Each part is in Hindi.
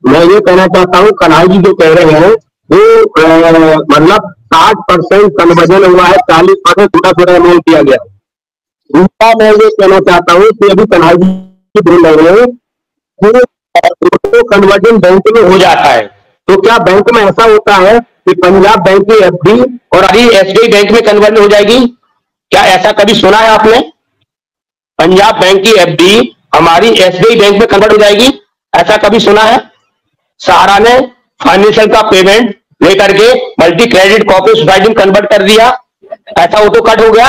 मैं ये कहना चाहता हूँ कन्हैया जी जो कह रहे हैं वो मतलब 60% कन्वर्जन हुआ है, 40% थोड़ा थोड़ा अमाउंट किया गया। दूसरा मैं ये कहना चाहता हूँ कि अभी कन्हैया जी बोल रहे हैं कि कन्वर्जन बैंक में हो जाता है, तो क्या बैंक में ऐसा होता है कि पंजाब बैंक की एफडी और अभी एसबीआई बैंक में कन्वर्जन हो जाएगी? क्या ऐसा कभी सुना है आपने? पंजाब बैंक की एफडी हमारी एसबीआई बैंक में कन्वर्ट हो जाएगी, ऐसा कभी सुना है? सहारा ने फाइनेंशियल का पेमेंट लेकर के मल्टी क्रेडिट कोऑपरेटिव सोसाइटी में कन्वर्ट कर दिया, ऐसा ऑटो कट हो गया?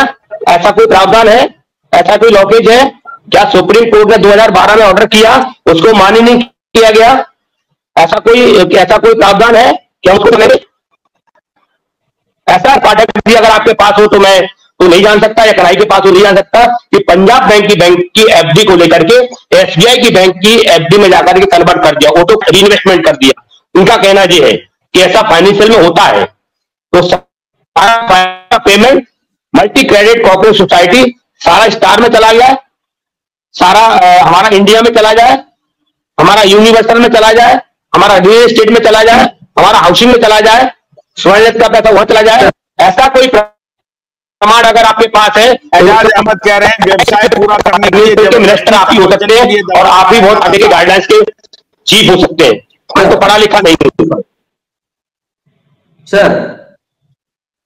ऐसा कोई प्रावधान है? ऐसा कोई लॉकेज है? क्या सुप्रीम कोर्ट ने 2012 में ऑर्डर किया, उसको मान्य नहीं किया गया? ऐसा कोई प्रावधान है क्या उसको नहीं? ऐसा पाठक भी अगर आपके पास हो तो मैं तो नहीं जान सकता, या कन्हैया के पास हो नहीं जान सकता कि पंजाब बैंक की एफडी को लेकर के एसबीआई की बैंक की एफडी में जाकर के कन्वर्ट कर दिया, ऑटो रीइन्वेस्टमेंट कर दिया। उनका कहना ये है कि ऐसा फाइनेंशियल में होता है। तो सारा payment multi credit cooperative society सारा स्टार में चला गया, सारा हमारा इंडिया में चला जाए, हमारा यूनिवर्सल में चला जाए, हमारा रियल एस्टेट में चला जाए, हमारा हाउसिंग में चला जाए, स्वर्ण का पैसा वहां चला जाए। ऐसा कोई प्रमाण अगर आपके पास है? एजाज अहमद कह रहे हैं व्यवसाय पूरा करने के लिए मिनिस्टर आप ही हो सकते हैं और आप ही बहुत आगे के गाइडलाइंस के चीफ हो सकते हैं, मैं तो पढ़ा लिखा नहीं हूं सर।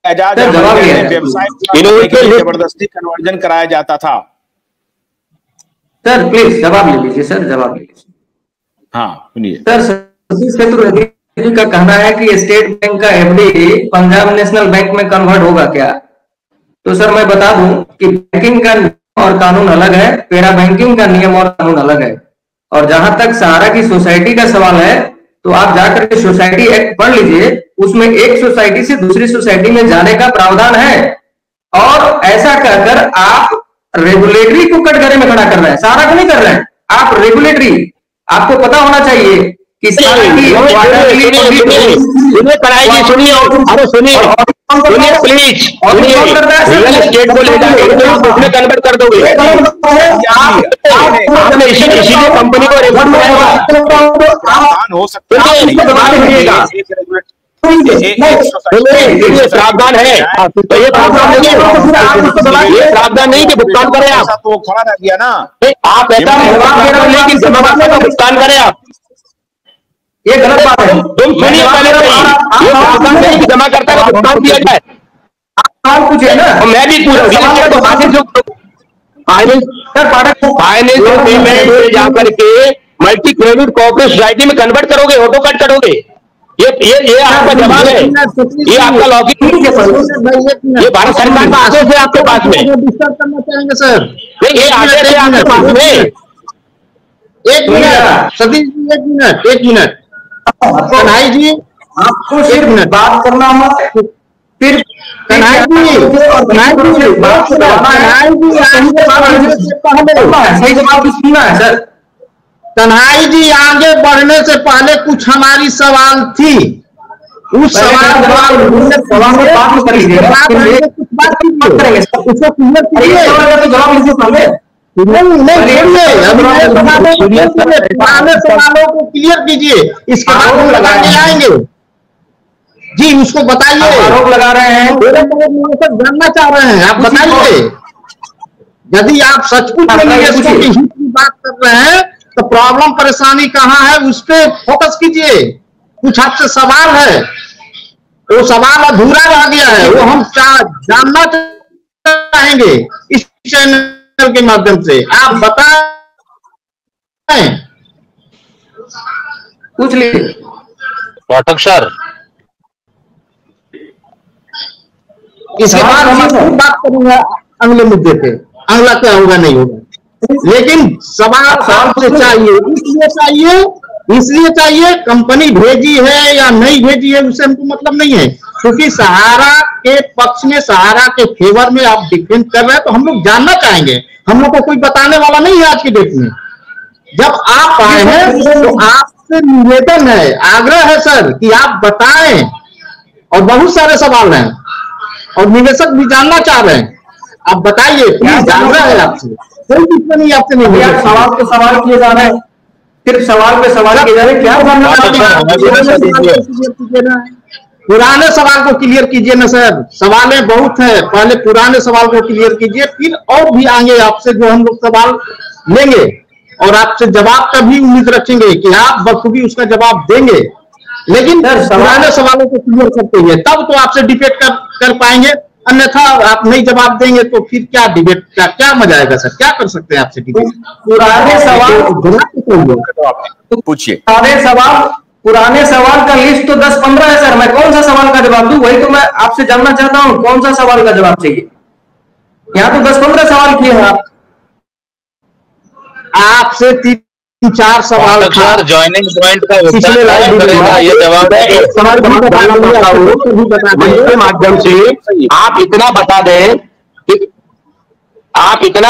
एजाज अहमद कह रहे हैं व्यवसाय के लिए जबरदस्ती कन्वर्जन कराया जाता था। सर प्लीज जवाब ले लीजिए सर, जवाब ले लीजिए। हाँ सुनिए सर। सतीश चतुर्वेदी जी का कहना है कि स्टेट बैंक का एफडी पंजाब नेशनल बैंक में कन्वर्ट होगा क्या? तो सर मैं बता दूं कि बैंकिंग का और कानून अलग है, पैरा बैंकिंग का नियम और कानून अलग है। और जहां तक सहारा की सोसाइटी का सवाल है तो आप जाकर के सोसाइटी एक्ट पढ़ लीजिए, उसमें एक सोसाइटी से दूसरी सोसाइटी में जाने का प्रावधान है। और ऐसा कहकर आप रेगुलेटरी को कटघरे में खड़ा कर रहे हैं, सहारा को नहीं कर रहे हैं आप, रेगुलेटरी। आपको पता होना चाहिए कि सुनिए प्लीज, रियल एस्टेट को ले जाके उसमें कन्वर्ट कर दोगे, इसीलिए कंपनी को हो सकता प्रावधान है, तो ये प्रावधान नहीं कि भुगतान करें आप, तो खड़ा रह गया ना। आप ऐसा लेकिन जमाकर्ता का भुगतान करें आप, ये गलत बात है। तुम सुनिए पहले नहीं कि जमाकर्ता का भुगतान किया जाए, कुछ है ना, मैं भी पूरा फाइनेंशियल पेमेंट से जाकर के मल्टी क्रेडिट कोऑपरेटिव सोसाइटी में कन्वर्ट करोगे, ऑटो कट करोगे, ये आपका जवाब है, ये आपका लॉगिन, ये भारत सरकार का आदेश है आपके पास में, डिस्कस करना चाहेंगे सर। नहीं ये आदेश है आपके पास में। एक मिनट सतीश जी, एक मिनट कन्हैया जी, आपको सिर्फ बात करना मत, फिर कन्हैया जी आगे बढ़ने से पहले कुछ हमारी सवाल थी, उस सवाल सवालों को क्लियर कीजिए, इसके बाद हम लगाने आएंगे जी। उसको बताइए, आरोप लगा रहे हैं, जानना चाह रहे हैं, आप बताइए। यदि आप सचमुच हित की बात कर रहे हैं तो प्रॉब्लम परेशानी कहाँ है उस पर फोकस कीजिए। कुछ आपसे सवाल है, वो सवाल अधूरा रह गया है, वो हम जानना चाहेंगे इस चैनल के माध्यम से, आप बताएं, पूछ लीजिए। पाठक सर इसके बाद हम बात करूंगा अगले मुद्दे पे, अगला क्या होगा नहीं होगा, लेकिन सवाल से चाहिए, इसलिए चाहिए कंपनी भेजी है या नहीं भेजी है उससे हमको मतलब नहीं है, क्योंकि सहारा के पक्ष में, सहारा के फेवर में आप डिफेंड कर रहे हैं, तो हम लोग जानना चाहेंगे। हम लोग को कोई बताने वाला नहीं है आज की डेट में। जब आप आए हैं तो आपसे निवेदन है, आग्रह है सर कि आप बताएं, और बहुत सारे सवाल हैं और निवेशक भी जानना चाह रहे हैं, आप बताइए, प्लीज, आग्रह है आपसे, कोई दिक्कत नहीं, आपसे नहीं, सवाल तो सवाल किए जा रहे हैं, सिर्फ सवाल पे सवाल किए जा रहे, क्या जानना पुराने सवाल को क्लियर कीजिए ना सर, सवालें बहुत है, पहले पुराने सवाल को क्लियर कीजिए, फिर और भी आगे आपसे जो हम लोग सवाल लेंगे और आपसे जवाब का भी उम्मीद रखेंगे कि आप बखूबी उसका जवाब देंगे, लेकिन पुराने सवालों को क्लियर करते हुए तब तो आपसे डिबेट कर पाएंगे, अन्यथा आप नहीं जवाब देंगे तो फिर क्या डिबेट का क्या मजा आएगा सर, क्या कर सकते हैं आपसे डिबेट? पुराने सवाल पूछिए। पुराने सवाल का लिस्ट तो 10-15 है सर, मैं कौन सा सवाल का जवाब दूं, वही तो मैं आपसे जानना चाहता हूं, कौन सा सवाल का जवाब चाहिए? यहाँ तो 10-15 सवाल किए हैं आपसे 3-4 सवाल सर ज्वाइनिंग पॉइंट का पिछले ये जवाब के माध्यम से आप इतना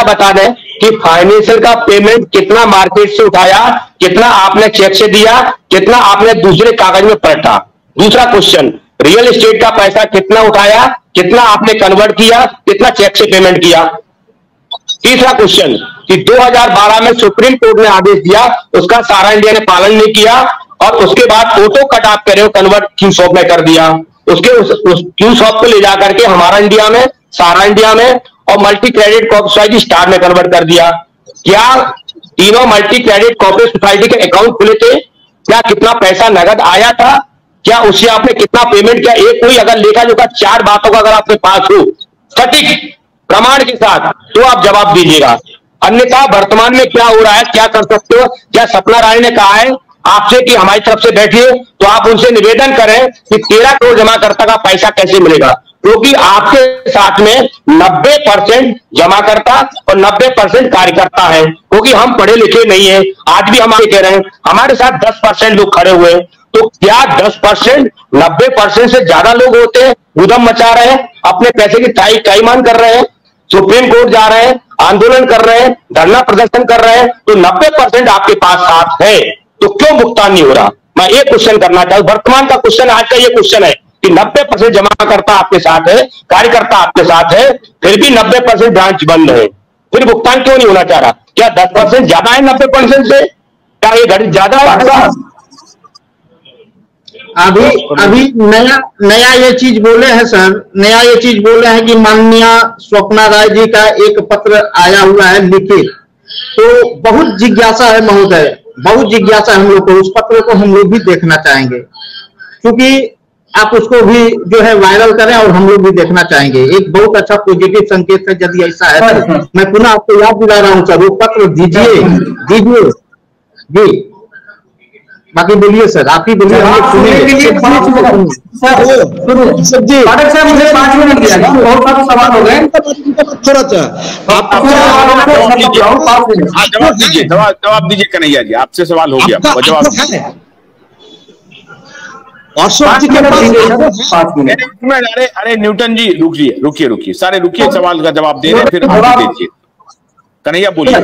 बता दें कि फाइनेंशियल का पेमेंट कितना मार्केट से उठाया, कितना आपने चेक से दिया, कितना आपने दूसरे कागज में पलटा। दूसरा क्वेश्चन, रियल एस्टेट का पैसा कितना उठाया, कितना आपने कन्वर्ट किया, कितना चेक से पेमेंट किया। तीसरा क्वेश्चन कि 2012 में सुप्रीम कोर्ट ने आदेश दिया, उसका सारा इंडिया ने पालन नहीं किया और उसके बाद ऑटो कट आप कह रहे हो कन्वर्ट क्यू शॉप में कर दिया, उसके उस क्यू शॉप को ले जाकर के हमारा इंडिया में, सारा इंडिया में और मल्टी क्रेडिट कोऑपरेटिव स्टार में कन्वर्ट कर दिया। क्या तीनों मल्टी क्रेडिट कोऑपरेटिव सोसाइटी के अकाउंट खुले थे? क्या कितना पैसा नगद आया था? क्या उससे आपने कितना पेमेंट किया? एक कोई अगर लेखा जोखा 4 बातों का अगर आपके पास हो सटीक प्रमाण के साथ तो आप जवाब दीजिएगा, अन्यथा वर्तमान में क्या हो रहा है, क्या कर सकते हो? क्या सपना राय ने कहा है आपसे कि हमारी तरफ से बैठिए, तो आप उनसे निवेदन करें कि 13 करोड़ जमाकर्ता का पैसा कैसे मिलेगा, क्योंकि आपके साथ में 90% जमाकर्ता और 90% कार्यकर्ता है, क्योंकि हम पढ़े लिखे नहीं है। आज भी हम कह रहे हैं हमारे साथ 10% लोग खड़े हुए, तो क्या 10% 90% से ज्यादा लोग होते हैं, उधम मचा रहे हैं, अपने पैसे की ताईमान कर रहे हैं, सुप्रीम कोर्ट जा रहे हैं, आंदोलन कर रहे हैं, धरना प्रदर्शन कर रहे हैं, तो 90% आपके पास साथ है, तो क्यों भुगतान नहीं हो रहा? मैं ये क्वेश्चन करना चाहूँ। वर्तमान का क्वेश्चन आज का ये क्वेश्चन है कि 90% जमाकर्ता आपके साथ है, कार्यकर्ता आपके साथ है, फिर भी 90% ब्रांच बंद है, फिर भुगतान क्यों नहीं होना चाह रहा? क्या 10% ज्यादा है 90% से? क्या ये घड़ी ज्यादा है? अभी नया ये चीज बोले हैं सर, नया ये चीज बोले हैं कि माननीय स्वप्ना राय जी का एक पत्र आया हुआ है लिखित, तो बहुत जिज्ञासा है महोदय, बहुत जिज्ञासा हम लोग को, उस पत्र को हम लोग भी देखना चाहेंगे, क्योंकि आप उसको भी जो है वायरल करें और हम लोग भी देखना चाहेंगे। एक बहुत अच्छा पॉजिटिव संकेत है यदि ऐसा है तो। मैं पुनः आपको याद दिला रहा हूँ सर, वो पत्र दीजिए जी। बाकी बोलिए सर, आप ही बोलिए। सर मुझे 5 मिनट दिया, बहुत सारे सवाल हो गए, जवाब दीजिए कन्हैया जी, आपसे सवाल हो गया, जवाब। अरे न्यूटन जी रुकिए सारे रुकिए, सवाल का जवाब दे रहे, फिर दीजिए। कन्हैया बोलिए।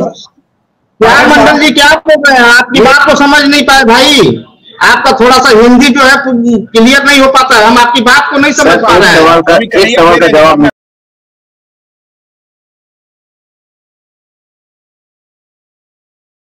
क्या मंडल जी क्या बोल रहे हैं? आपकी बात को समझ नहीं पाए भाई, आपका थोड़ा सा हिंदी जो है क्लियर नहीं हो पाता है, हम आपकी बात को नहीं समझ पा रहे हैं। एक सवाल का जवाब